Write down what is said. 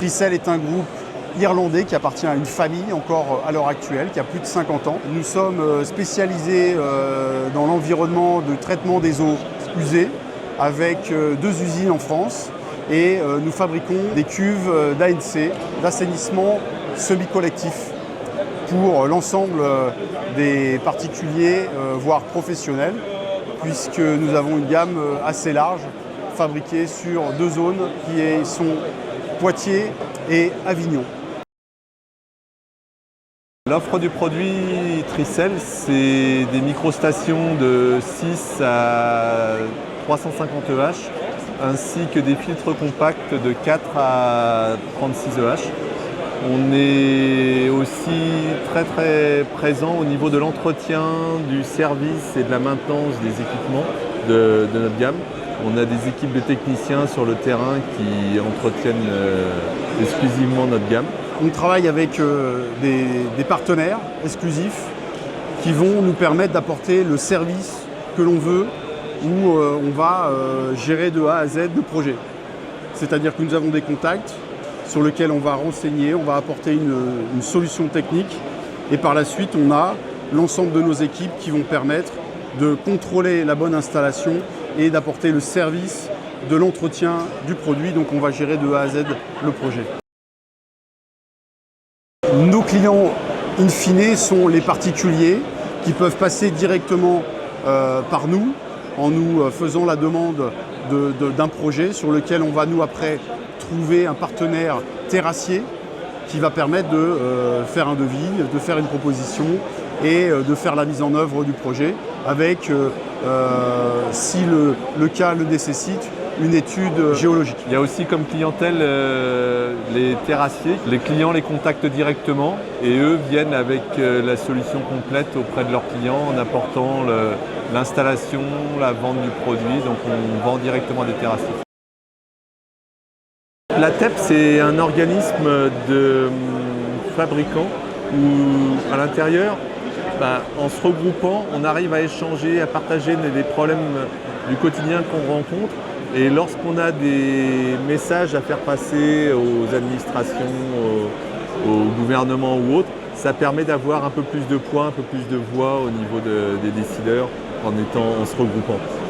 Tricel est un groupe irlandais qui appartient à une famille encore à l'heure actuelle, qui a plus de 50 ans. Nous sommes spécialisés dans l'environnement de traitement des eaux usées avec 2 usines en France et nous fabriquons des cuves d'ANC, d'assainissement semi-collectif pour l'ensemble des particuliers, voire professionnels, puisque nous avons une gamme assez large fabriquée sur 2 zones qui sont Poitiers et Avignon. L'offre du produit Tricel, c'est des microstations de 6 à 350 EH, ainsi que des filtres compacts de 4 à 36 EH. On est aussi très présent au niveau de l'entretien, du service et de la maintenance des équipements de notre gamme. On a des équipes de techniciens sur le terrain qui entretiennent exclusivement notre gamme. On travaille avec des partenaires exclusifs qui vont nous permettre d'apporter le service que l'on veut, où on va gérer de A à Z le projet. C'est-à-dire que nous avons des contacts sur lesquels on va renseigner, on va apporter une solution technique et par la suite on a l'ensemble de nos équipes qui vont permettre de contrôler la bonne installation et d'apporter le service de l'entretien du produit. Donc on va gérer de A à Z le projet. Nos clients in fine sont les particuliers qui peuvent passer directement par nous en nous faisant la demande d'un projet sur lequel on va nous après trouver un partenaire terrassier qui va permettre de faire un devis, de faire une proposition et de faire la mise en œuvre du projet avec, si le cas le nécessite, une étude géologique. Il y a aussi comme clientèle les terrassiers. Les clients les contactent directement et eux viennent avec la solution complète auprès de leurs clients en apportant l'installation, la vente du produit. Donc on vend directement à des terrassiers. La TEP, c'est un organisme de fabricants où à l'intérieur, en se regroupant, on arrive à échanger, à partager des problèmes du quotidien qu'on rencontre. Et lorsqu'on a des messages à faire passer aux administrations, au gouvernement ou autres, ça permet d'avoir un peu plus de poids, un peu plus de voix au niveau des décideurs en se regroupant.